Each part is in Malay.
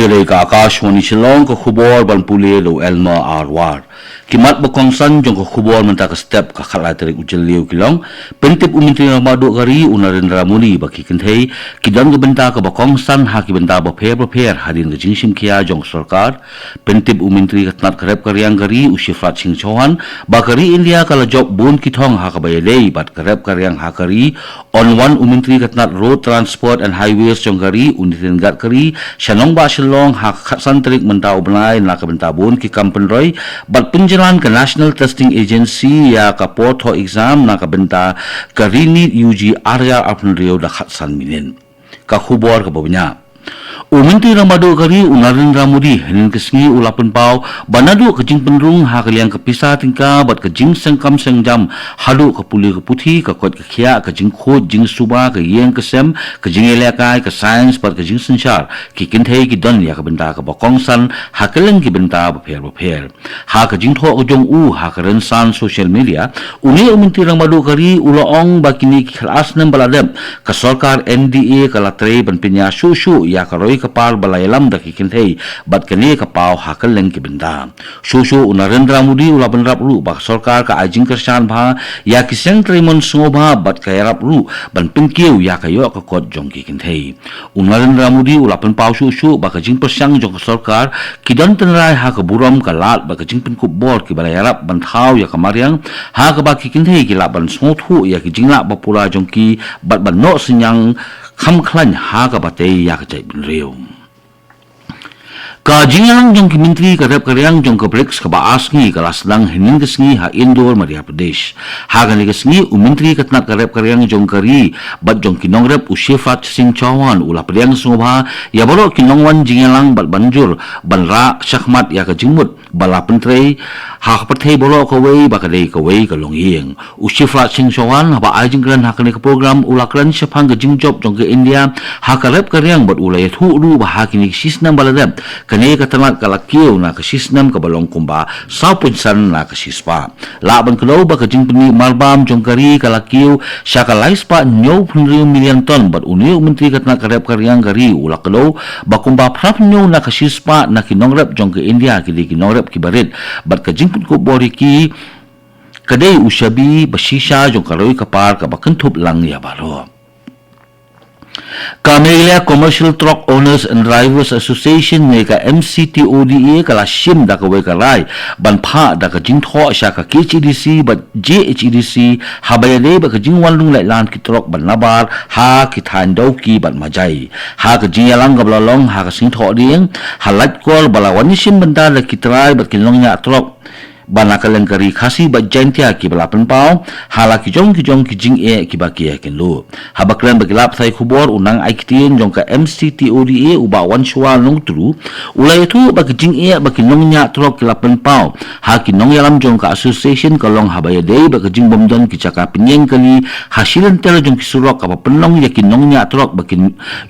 Ere ka Akashwani Shillong ka khubor ban pule lo Elma Arwar. Kimat bakongsan jong ka khubor menta ka step ka khalai tarik ujel liu kilong. Pentip umintri na madu gari Narendra Modi baki kenthei kidan ka benta ka bakongsan ha ki benta ba pher hadin ka jingsim kia jong sarkar. Pentip umintri ka tnat karep karyang gari Ushifrat Singh Chauhan bakari India kala job bun kitong ha ka bayalei bat karep karyang ha kari on one umintri ka tnat road transport and highways jong gari Unitin Gadkari Shanong ba Shillong ha khatsan tarik menta ubnai na ka benta bun ki kampen roy bat pinjalan ka National Testing Agency ya ka port ho exam na ka benta ka rinit UG area apn rio da khatsan minin ka khubor ka babnya Umintri ramadu gari Narendra Modi hanin kesngi ulapan pau banadu kejing penrung ha kaliang kepisah tingka bat kejing sengkam sengjam halu ke puli ke puthi ke kot ke khia kejing khot jing suba ke yeng kesem kejing elekai ke sains bat kejing sensar ki kinthei ki don ya ke benta ke bakongsan ha keleng ki benta bapher ha kejing tho ke jong u ha ke rensan social media uni umintri ramadu gari ulaong bakini kelas nem baladem ke sarkar NDA kalatre ban pinya susu ya karoi kapal balayalam da kikinthei bat kene kapau hakal leng ki benda shushu Narendra Modi ula banrap ru bak sarkar ka ajing kersan bha ya kiseng trimon sngobha bat kayarap ru ban pinkiu ya kayo ka kot jong kikinthei Narendra Modi ula pen pau shushu bak ajing persang jong sarkar kidan tenrai ha ka buram ka lat bak ajing pen kup bor ki balayarap ban thau ya kamariang ha ka bak kikinthei ki la ban snothu ya ki jingla bapura jong ki bat ban no senyang kham khlan ha ka batei ya ka chai bin reu ka jingang jong ki menteri ka rep karyang jong ka BRICS ka baasngi ka laslang hining kesngi ha Indore Madhya Pradesh ha ka kesngi umintri ka tnat ka rep karyang jong kari bat jong kinong rep Ushifrat Singh Chauhan ula pryang sungobha ya balo kinongwan jingalang bat banjur banra shakmat ya ka jingmut bala pentrei ha pathei bolo ka wei ba ka dei ka wei ka longyeng Ushifrat Singh Chauhan ha ba ajing kran ha ka ne ka program ula kran shapang ka jingjob jong ka India ha ka rep karyang bat ula ya thu ru ba ha kini sisnam baladep kane ka tamat ka lakiu na ka sisnam ka balong kumba saupunsan na ka sispa laban kalo ba ka jingpni marbam jong kari ka lakiu sya ka laispa nyo punri million ton bat uni umintri ka tna ka rep karyang gari ula kalo ba kumba prap nyo na ka sispa na kinong rep jong ka India kidi kinong rep ki barit bat ka jingpun ko bori ki kadai ushabi bashisha jong karoi kapar ka bakentup lang ya baro Kamelia Commercial Truck Owners and Drivers Association ne ka MCTODA kala shim da ka we ka rai ban pha da ka jing tho sha ka KHEDC but JHEDC habayade ba ka jing wan lung lai lan ki truck ban nabar ha ki than dau ki ban majai ha ka jing yalang ga blalong ha ka sing tho ding halat kol bala wan shim banda la ki trai ba ki long nya truck bana kaleng kari khasi ba jantia ki balapan pau hala ki jong ki jing e ki ba ki ken lo habaklan bagilap thai khubor unang aiktien jong ka MCTODA uba wan shwa nong tru ulai thu ba ki jing e ba ki nong nya trok ki lapan pau ha ki nong yalam jong ka association ka long habaya dei ba ki jing bomdon ki chaka pinyeng kali hasilan tel jong ki surok ka ba penong ya ki nong nya trok ba ki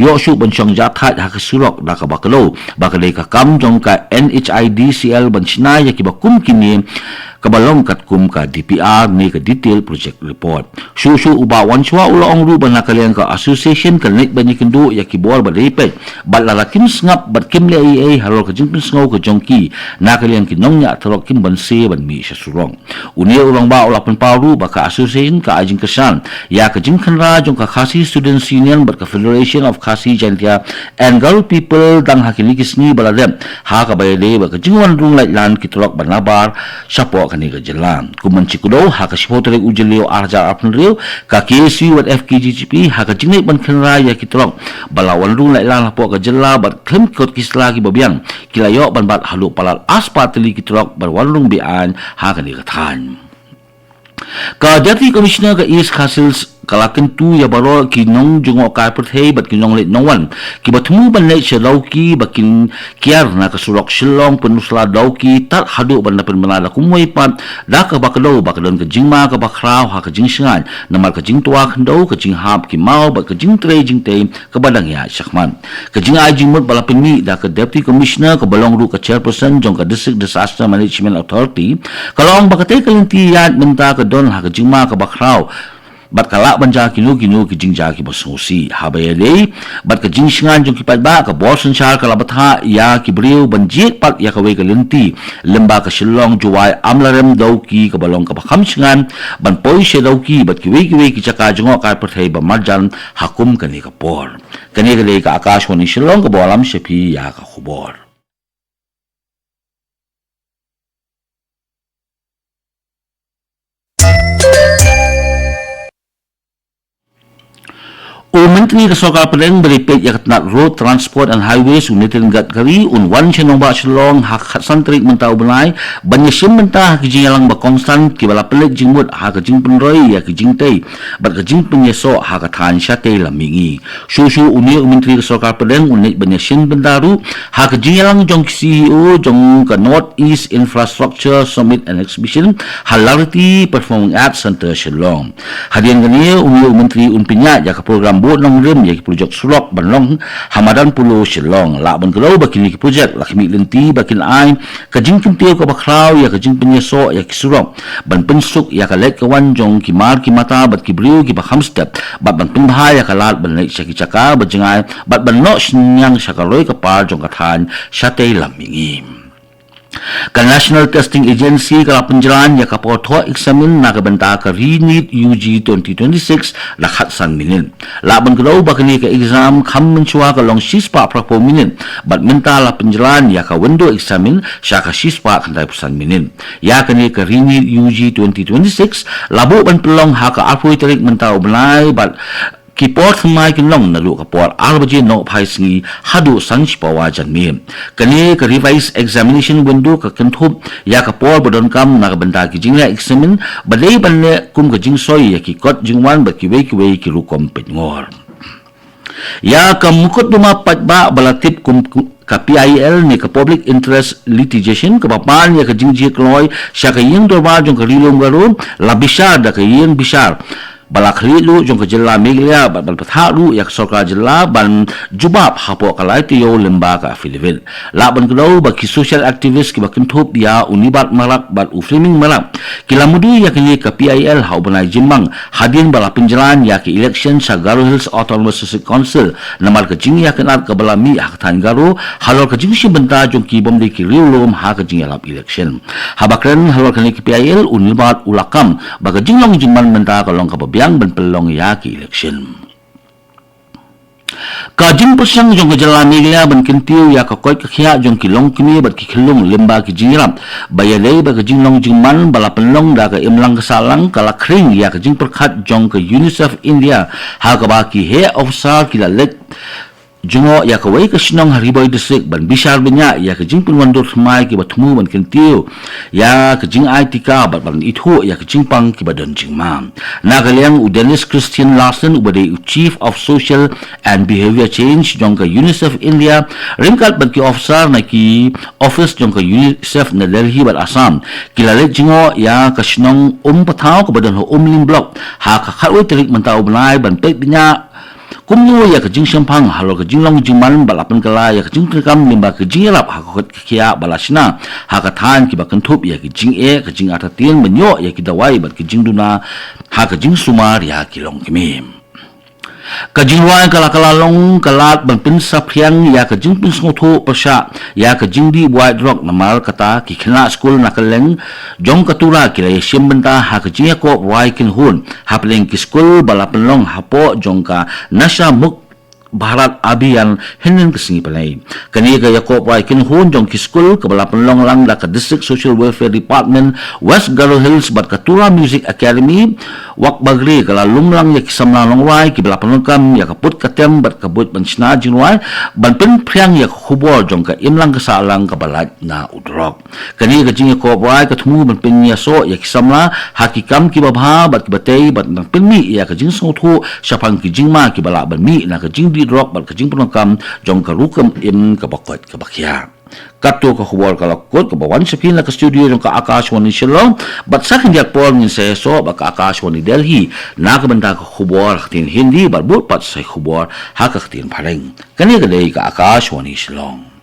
yo shu ban chong ja tha ha ki surok da ka ba kalo ba ka dei ka kam jong ka NHIDCL ban china ya ki ba kum kini kabalong katkum ka DPR ni ka detail project report shushu uba wan chwa ula ong ru ban nakalian ka association ka nek ban yikindu ya kibor ba repet bat lalakim ngap bat kim le ai harol ka jingpin sngo ka jongki nakalian ki nong nya throk kim ban se ban mi sha surong uni ulang ba ula pen paru ba ka association ka ajing kesan ya ka jingkhan ra jong ka Khasi Students Union bat ka Federation of Khasi Jantia and Girl People dang hakili kisni baladem ha ka bayade ba ka jingwan rung lai lan ki throk ban nabar sapo kani ka jalan kumanci kudo ha ka sipotre ujelio arja apn rio ka KSU wat FKGGP ha ka jingai ban khanra ya kitrok balawan rung lai lan po ka jela bat khem kot kisla ki babiang kilayo ban bat halu palal aspatli kitrok bar walung bian ha kani ka than ka Deputy Commissioner ka East Khasils kalakan tu ya baro kinong jungo ka perthei bat kinong let nongwan ki batmu ban let shadauki bakin kiar na kasurok shilong penusla dauki tat hadu ban pen manala kumoi pat da ka bakalo bakadon ka jingma ka bakraw ha ka jingsingan namar ka jingtua khandau ka jinghap ki mau ba ka jingtre jingte ka badang ya shakman ka jinga jingmut bala penmi da ka Deputy Commissioner ka balong ru ka chairperson jong ka District Disaster Management Authority kalong bakate kalinti yan menta ka don ha ka jingma ka bakraw bat kalak banja kinu ki jingja ki bosusi habayade bat ka jingsingan jong ki patba ka bosun char ka labatha ya ki briu banjit pat ya ka we ka lenti lemba ka shillong juwai amlarem dauki ka balong ka bakhamsingan ban poi she dauki bat ki we ki chaka jongo ka pathai ba marjan hakum kani ka por kani ka le ka akashwani shillong ka bolam shepi ya ka khubor Menteri Kesokal Pedeng beripit ya ketenat Road Transport and Highways United Gadkari unwan chenong ba shlong hak santrik mentau benai banyesim mentah kijing yalang ba konstan kibala pelik jingmut ha kijing penroi ya kijing tei bat kijing penyeso ha kathan syate lamingi susu uni Menteri Kesokal Pedeng unit banyesim bendaru ha kijing yalang jong CEO jong ka North East Infrastructure Summit and Exhibition Halarity Performing Arts Center Shillong hadian gani uni Menteri unpinya ya ka program nong rem ya ki projek sulok banlong hamadan pulo Shillong la ban gelo bakini ki projek lakmi lenti bakin ai ka jing kimteu ka bakrau ya ka jing penyeso ya ki sulok ban pensuk ya ka lek kawan jong ki mar ki mata bat ki briu ki bakham step bat ban penbha ya ka lat ban lek syaki caka bajengai bat ban no nyang syakaloi ka par jong ka than syate lamingi ka National Testing Agency ka penjalan ya ka portho examin na ka benta ka ReNeet UG 2026 la khatsan minin la ban gelo bakani ka exam kham menchua ka long sispa prapo minin bat menta la penjalan ya ka window examin sya ka sispa khandai pusan minin ya kani ka ReNeet UG 2026 labu ban pelong ha ka apoi tarik mentau benai bat kipor semai kinong nalu kapor arbaji no phai singi hadu sanch pawa janmi kani ka revise examination window ka kenthop ya kapor bodon kam na benda ki jingla examine badai banne kum ka jingsoi ya ki kot jingwan ba ki we ki rukom petngor ya ka mukut duma patba balatip kum ka PIL ni ka public interest litigation ka papan ya ka jingji kloi sya ka yeng dorba jong ka rilong garo labisar da ka yeng bisar balakli lu jong kejela meglia bal patharu yak sorka jela ban jubab hapo kalai tiyo lemba ka Filipin la ban gelo ba ki social activist ki bakin thop ya unibat malak bat ufliming malak kilamudu yak ni ka PIL hau banai jimbang hadin bala penjalan ya ki election sa Garo Hills Autonomous Council namal ka jing ya kenat ka balami hak than garo halor ka jing si benta jong ki bom de ki riulom ha ka jing alap election habakren halor ka ni ki PIL unibat ulakam ba ka jing long jingman benta ka long ka yang berpelong ya ki election kajing pusang jong kejala media ban kentiu ya ka koi ka khia jong ki long kimi bat ki khilung lemba ki jingram bayalei ba ka jing long jingman bala pelong da ka imlang kesalang kala kring ya ka jing perkhat jong ka UNICEF India ha ka ba ki he officer ki la lek jungo ya ka wei ka sinong hariboy district ban bisar benya ya ka jing punwandor smai ki batmu ban kentiu ya ka jing aitika bat ban ithu ya ka jing pang ki badon jingma na ka liang Dennis Christian Larson ubade chief of social and behavior change jong ka UNICEF India ringkat ban ki officer na ki office jong ka UNICEF na Delhi bat Assam kilale jingo ya ka sinong pathau ka badon ho ling block ha ka khatwe trik mentau benai ban pek benya kumnu ya ka jing shampang halo ka jing long jing man balapan kala ya ka jing tekam limba ka jing rap ha ka kia balasina ha ka than ki bakan thup ya ka jing ka jing atatin menyo ya ki dawai bat ki jing duna ha ka jing sumar ya ki long kimi ka jing wai kala long kalat ban pin saphyang ya ka jing pin snotho pasha ya ka jing di white rock namal kata ki khna school na kaleng jong katura ki le sim benta ha ka jing ko wai kin hun ha pleng ki school balapan long hapo jong ka nasha muk Bharat Abhiyan hinin kesingi palai kani ka Yakob Wai kin hun jong ki school ka balapan long lang da ka district social welfare department West Garo Hills bat Katura Music Academy wak bagri kala lumlang ya kisamna long wai ki balapan long kam ya kaput katem bat kabut ban sna jinwai ban pin priang ya khubor jong ka imlang ka salang ka balat na udrok kani ka jing Yakob Wai ka thumu ban pin ya so ya kisamna hakikam ki babha bat ki batei bat nang pin mi ya ka jing sothu syapang ki jingma ki bala ban mi na ka jing di drop bal kajing penongkam jong karukam im kabakot kabakya kato ka khubor kalakot ka bawan sapin la ka studio jong ka Akashwani Shillong bat sakin dia pol ngin seso ba ka Akashwani Delhi na ka benda ka khubor khtin Hindi barbut pat sai khubor ha ka khtin phareng kani ka dei ka Akashwani Shillong